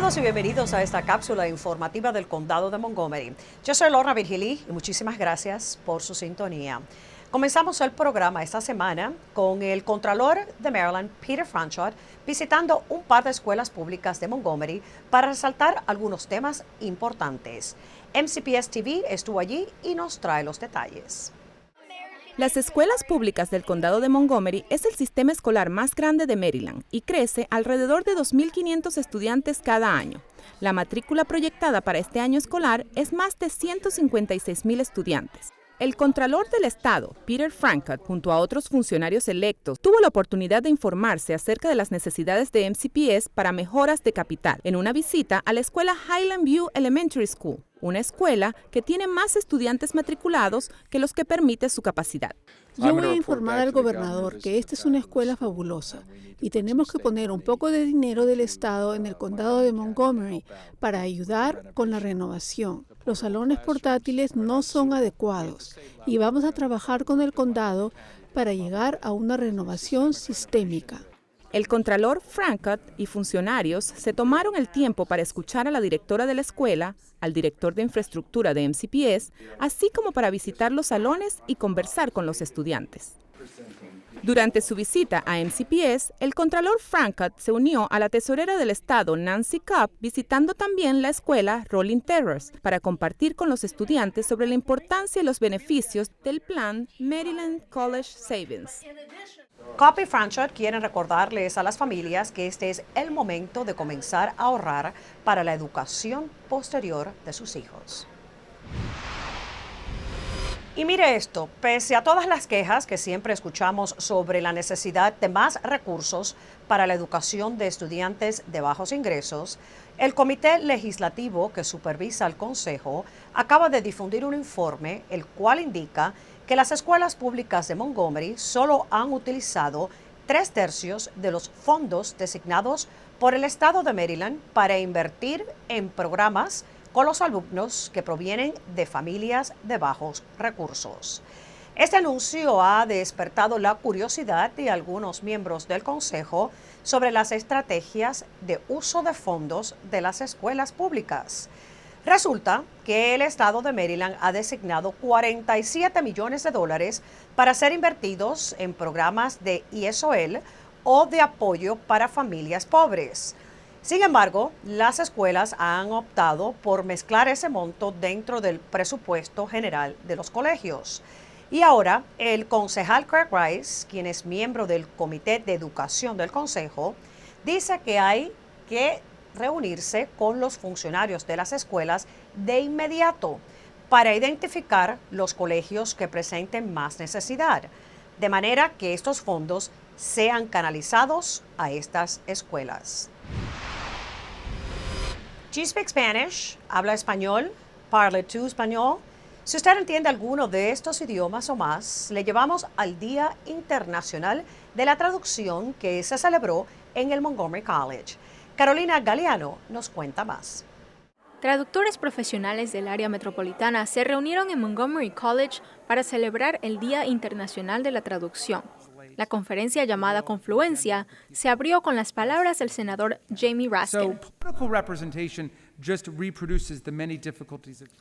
Saludos y bienvenidos a esta cápsula informativa del Condado de Montgomery. Yo soy Lorna Virgili y muchísimas gracias por su sintonía. Comenzamos el programa esta semana con el Contralor de Maryland, Peter Franchot, visitando un par de escuelas públicas de Montgomery para resaltar algunos temas importantes. MCPS TV estuvo allí y nos trae los detalles. Las escuelas públicas del Condado de Montgomery es el sistema escolar más grande de Maryland y crece alrededor de 2.500 estudiantes cada año. La matrícula proyectada para este año escolar es más de 156,000 estudiantes. El Contralor del Estado, Peter Franchot, junto a otros funcionarios electos, tuvo la oportunidad de informarse acerca de las necesidades de MCPS para mejoras de capital en una visita a la escuela Highland View Elementary School, una escuela que tiene más estudiantes matriculados que los que permite su capacidad. Yo voy a informar al gobernador que esta es una escuela fabulosa y tenemos que poner un poco de dinero del Estado en el condado de Montgomery para ayudar con la renovación. Los salones portátiles no son adecuados y vamos a trabajar con el condado para llegar a una renovación sistémica. El Contralor Franchot y funcionarios se tomaron el tiempo para escuchar a la directora de la escuela, al director de infraestructura de MCPS, así como para visitar los salones y conversar con los estudiantes. Durante su visita a MCPS, el Contralor Franchot se unió a la tesorera del estado, Nancy Cobb, visitando también la escuela Rolling Terrace para compartir con los estudiantes sobre la importancia y los beneficios del plan Maryland College Savings. Cobb y Franchot quieren recordarles a las familias que este es el momento de comenzar a ahorrar para la educación posterior de sus hijos. Y mire esto, pese a todas las quejas que siempre escuchamos sobre la necesidad de más recursos para la educación de estudiantes de bajos ingresos, el Comité Legislativo que supervisa el Consejo acaba de difundir un informe el cual indica que las escuelas públicas de Montgomery solo han utilizado 3/3 de los fondos designados por el estado de Maryland para invertir en programas con los alumnos que provienen de familias de bajos recursos. Este anuncio ha despertado la curiosidad de algunos miembros del Consejo sobre las estrategias de uso de fondos de las escuelas públicas. Resulta que el estado de Maryland ha designado 47 millones de dólares para ser invertidos en programas de ESOL o de apoyo para familias pobres. Sin embargo, las escuelas han optado por mezclar ese monto dentro del presupuesto general de los colegios. Y ahora, el concejal Craig Rice, quien es miembro del Comité de Educación del Consejo, dice que hay que reunirse con los funcionarios de las escuelas de inmediato para identificar los colegios que presenten más necesidad, de manera que estos fondos sean canalizados a estas escuelas. Do you speak Spanish? ¿Habla español? ¿Parle tú español? Si usted entiende alguno de estos idiomas o más, le llevamos al Día Internacional de la Traducción que se celebró en el Montgomery College. Carolina Galeano nos cuenta más. Traductores profesionales del área metropolitana se reunieron en Montgomery College para celebrar el Día Internacional de la Traducción. La conferencia llamada Confluencia se abrió con las palabras del senador Jamie Raskin.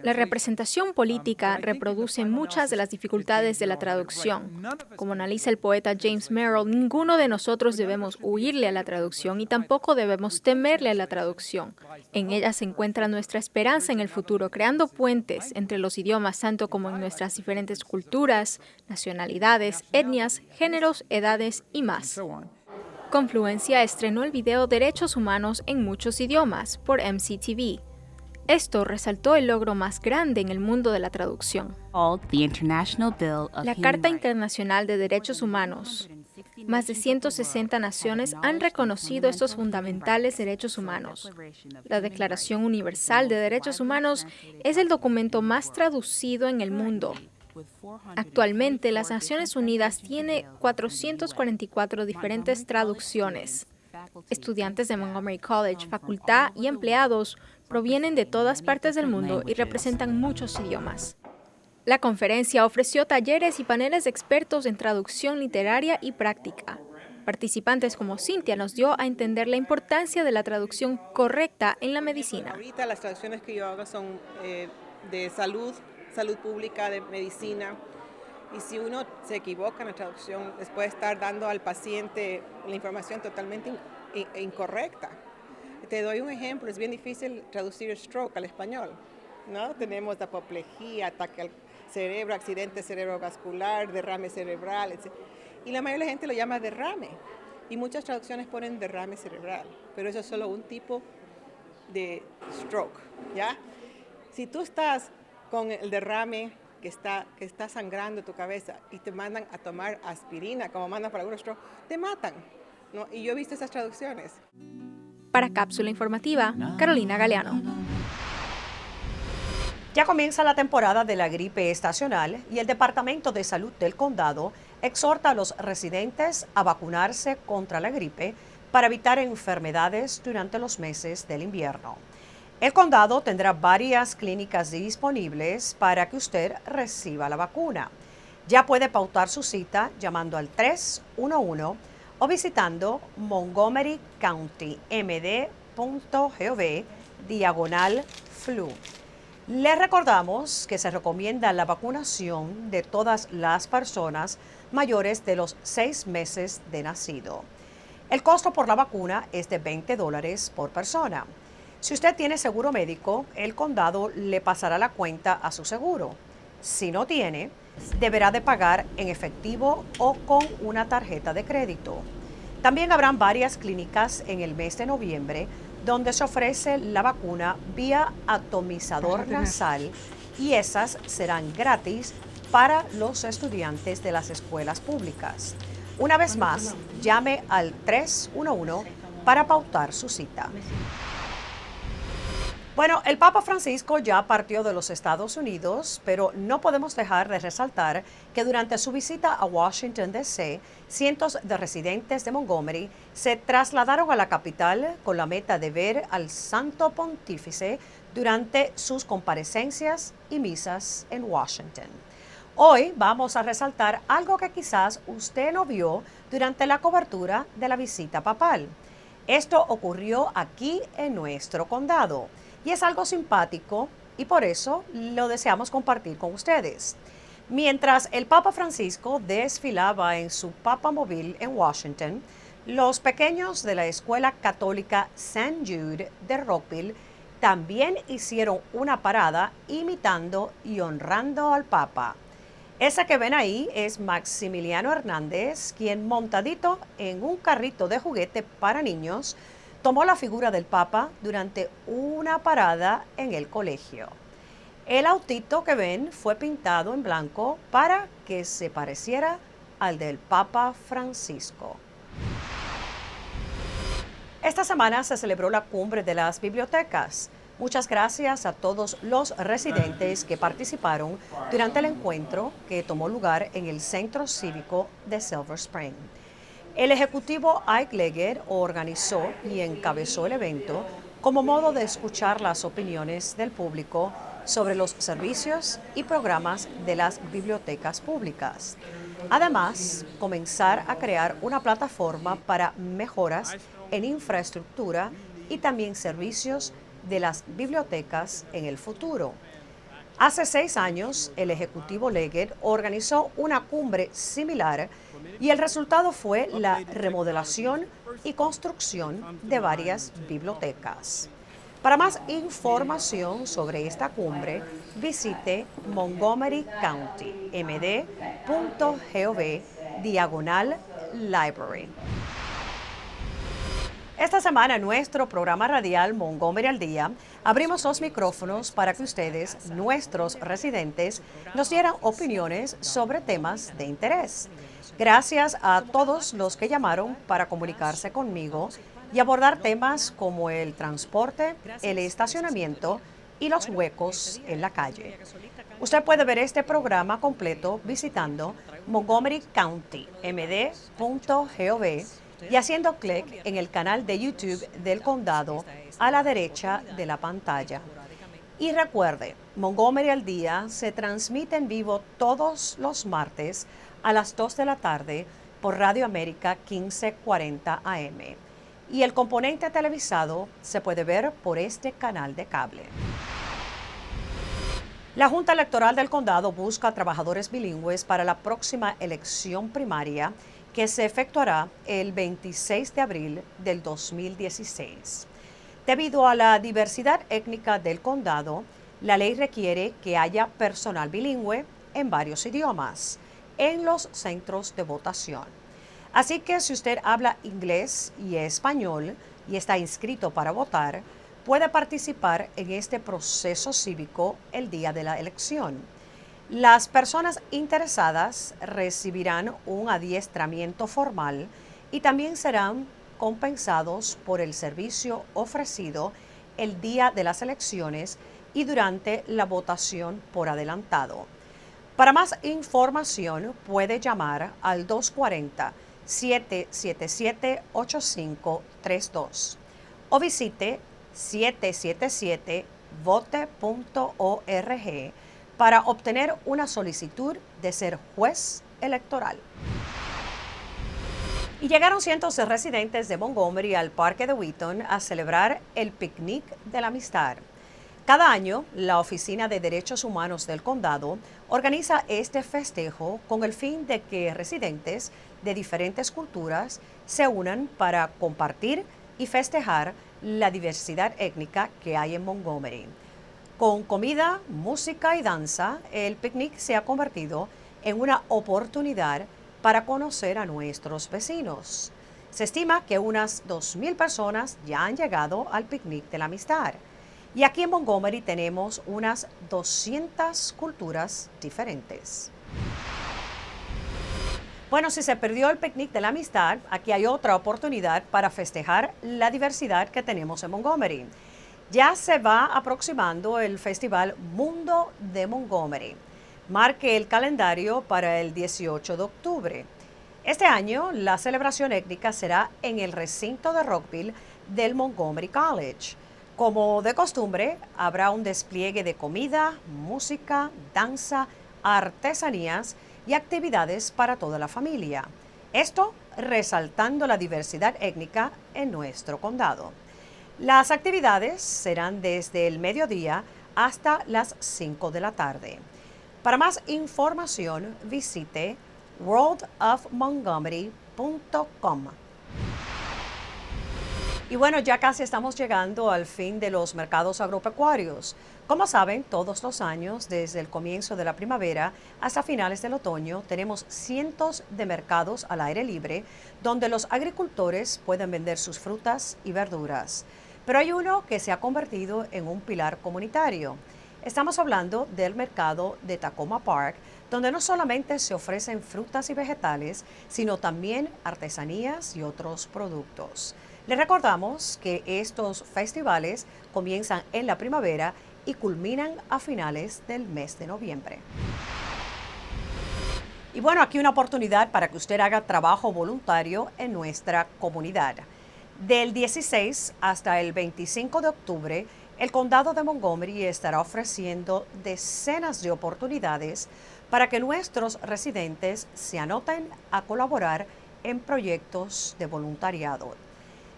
La representación política reproduce muchas de las dificultades de la traducción. Como analiza el poeta James Merrill, ninguno de nosotros debemos huirle a la traducción y tampoco debemos temerle a la traducción. En ella se encuentra nuestra esperanza en el futuro, creando puentes entre los idiomas, tanto como en nuestras diferentes culturas, nacionalidades, etnias, géneros, edades y más. Confluencia estrenó el video Derechos Humanos en muchos idiomas por MCTV. Esto resaltó el logro más grande en el mundo de la traducción. La Carta Internacional de Derechos Humanos. Más de 160 naciones han reconocido estos fundamentales derechos humanos. La Declaración Universal de Derechos Humanos es el documento más traducido en el mundo. Actualmente, las Naciones Unidas tiene 444 diferentes traducciones. Estudiantes de Montgomery College, facultad y empleados provienen de todas partes del mundo y representan muchos idiomas. La conferencia ofreció talleres y paneles de expertos en traducción literaria y práctica. Participantes como Cynthia nos dio a entender la importancia de la traducción correcta en la medicina. Ahorita las traducciones que yo hago son de salud pública, de medicina. Y si uno se equivoca en la traducción, les puede estar dando al paciente la información totalmente incorrecta. Te doy un ejemplo, es bien difícil traducir stroke al español, ¿no? Tenemos apoplejía, ataque al cerebro, accidente cerebrovascular, derrame cerebral, etc. Y la mayoría de la gente lo llama derrame. Y muchas traducciones ponen derrame cerebral, pero eso es solo un tipo de stroke, ¿ya? Si tú estás con el derrame que está sangrando tu cabeza y te mandan a tomar aspirina, como mandan para algunos stroke, te matan, ¿no? Y yo he visto esas traducciones. Para Cápsula Informativa, Carolina Galeano. Ya comienza la temporada de la gripe estacional y el Departamento de Salud del Condado exhorta a los residentes a vacunarse contra la gripe para evitar enfermedades durante los meses del invierno. El condado tendrá varias clínicas disponibles para que usted reciba la vacuna. Ya puede pautar su cita llamando al 311 o visitando montgomerykountymd.gov/flu. Les recordamos que se recomienda la vacunación de todas las personas mayores de los 6 meses de nacido. El costo por la vacuna es de $20 por persona. Si usted tiene seguro médico, el condado le pasará la cuenta a su seguro. Si no tiene, deberá de pagar en efectivo o con una tarjeta de crédito. También habrán varias clínicas en el mes de noviembre donde se ofrece la vacuna vía atomizador nasal y esas serán gratis para los estudiantes de las escuelas públicas. Una vez más, llame al 311 para pautar su cita. Bueno, el Papa Francisco ya partió de los Estados Unidos, pero no podemos dejar de resaltar que durante su visita a Washington, D.C., cientos de residentes de Montgomery se trasladaron a la capital con la meta de ver al Santo Pontífice durante sus comparecencias y misas en Washington. Hoy vamos a resaltar algo que quizás usted no vio durante la cobertura de la visita papal. Esto ocurrió aquí en nuestro condado. Y es algo simpático y por eso lo deseamos compartir con ustedes. Mientras el Papa Francisco desfilaba en su papamóvil en Washington, los pequeños de la Escuela Católica St. Jude de Rockville también hicieron una parada imitando y honrando al Papa. Ese que ven ahí es Maximiliano Hernández, quien montadito en un carrito de juguete para niños, tomó la figura del Papa durante una parada en el colegio. El autito que ven fue pintado en blanco para que se pareciera al del Papa Francisco. Esta semana se celebró la Cumbre de las Bibliotecas. Muchas gracias a todos los residentes que participaron durante el encuentro que tomó lugar en el Centro Cívico de Silver Spring. El ejecutivo Ike Leggett organizó y encabezó el evento como modo de escuchar las opiniones del público sobre los servicios y programas de las bibliotecas públicas. Además, comenzar a crear una plataforma para mejoras en infraestructura y también servicios de las bibliotecas en el futuro. Hace 6 años, el ejecutivo Leggett organizó una cumbre similar y el resultado fue la remodelación y construcción de varias bibliotecas. Para más información sobre esta cumbre, visite montgomerykountymd.gov/library. Esta semana en nuestro programa radial Montgomery al Día, abrimos los micrófonos para que ustedes, nuestros residentes, nos dieran opiniones sobre temas de interés. Gracias a todos los que llamaron para comunicarse conmigo y abordar temas como el transporte, el estacionamiento y los huecos en la calle. Usted puede ver este programa completo visitando montgomerykountymd.gov y haciendo clic en el canal de YouTube del condado a la derecha de la pantalla. Y recuerde, Montgomery al Día se transmite en vivo todos los martes a las 2 de la tarde por Radio América 1540 AM. Y el componente televisado se puede ver por este canal de cable. La Junta Electoral del Condado busca trabajadores bilingües para la próxima elección primaria que se efectuará el 26 de abril del 2016. Debido a la diversidad étnica del condado, la ley requiere que haya personal bilingüe en varios idiomas en los centros de votación. Así que si usted habla inglés y español y está inscrito para votar, puede participar en este proceso cívico el día de la elección. Las personas interesadas recibirán un adiestramiento formal y también serán compensados por el servicio ofrecido el día de las elecciones y durante la votación por adelantado. Para más información puede llamar al 240-777-8532 o visite 777vote.org para obtener una solicitud de ser juez electoral. Y llegaron cientos de residentes de Montgomery al Parque de Wheaton a celebrar el Picnic de la Amistad. Cada año, la Oficina de Derechos Humanos del Condado organiza este festejo con el fin de que residentes de diferentes culturas se unan para compartir y festejar la diversidad étnica que hay en Montgomery. Con comida, música y danza, el picnic se ha convertido en una oportunidad para conocer a nuestros vecinos. Se estima que unas 2,000 personas ya han llegado al Picnic de la Amistad. Y aquí en Montgomery tenemos unas 200 culturas diferentes. Bueno, si se perdió el Picnic de la Amistad, aquí hay otra oportunidad para festejar la diversidad que tenemos en Montgomery. Ya se va aproximando el Festival Mundo de Montgomery. Marque el calendario para el 18 de octubre. Este año, la celebración étnica será en el recinto de Rockville del Montgomery College. Como de costumbre, habrá un despliegue de comida, música, danza, artesanías y actividades para toda la familia. Esto resaltando la diversidad étnica en nuestro condado. Las actividades serán desde el mediodía hasta las 5 de la tarde. Para más información, visite worldofmontgomery.com. Y bueno, ya casi estamos llegando al fin de los mercados agropecuarios. Como saben, todos los años, desde el comienzo de la primavera hasta finales del otoño, tenemos cientos de mercados al aire libre donde los agricultores pueden vender sus frutas y verduras. Pero hay uno que se ha convertido en un pilar comunitario. Estamos hablando del mercado de Takoma Park, donde no solamente se ofrecen frutas y vegetales, sino también artesanías y otros productos. Les recordamos que estos festivales comienzan en la primavera y culminan a finales del mes de noviembre. Y bueno, aquí una oportunidad para que usted haga trabajo voluntario en nuestra comunidad. Del 16 hasta el 25 de octubre, el condado de Montgomery estará ofreciendo decenas de oportunidades para que nuestros residentes se anoten a colaborar en proyectos de voluntariado.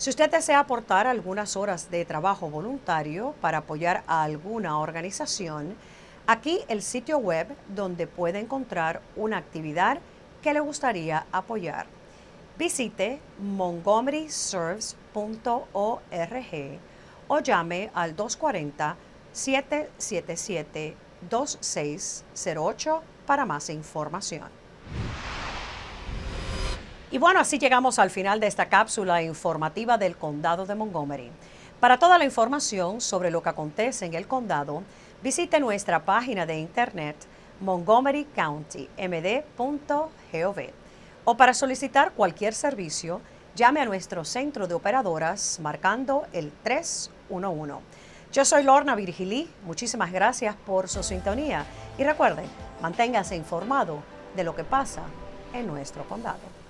Si usted desea aportar algunas horas de trabajo voluntario para apoyar a alguna organización, aquí el sitio web donde puede encontrar una actividad que le gustaría apoyar. Visite montgomeryserves.org o llame al 240-777-2608 para más información. Y bueno, así llegamos al final de esta cápsula informativa del Condado de Montgomery. Para toda la información sobre lo que acontece en el condado, visite nuestra página de internet montgomerycountymd.gov. O para solicitar cualquier servicio, llame a nuestro centro de operadoras marcando el 311. Yo soy Lorna Virgilí, muchísimas gracias por su sintonía y recuerden, manténgase informado de lo que pasa en nuestro condado.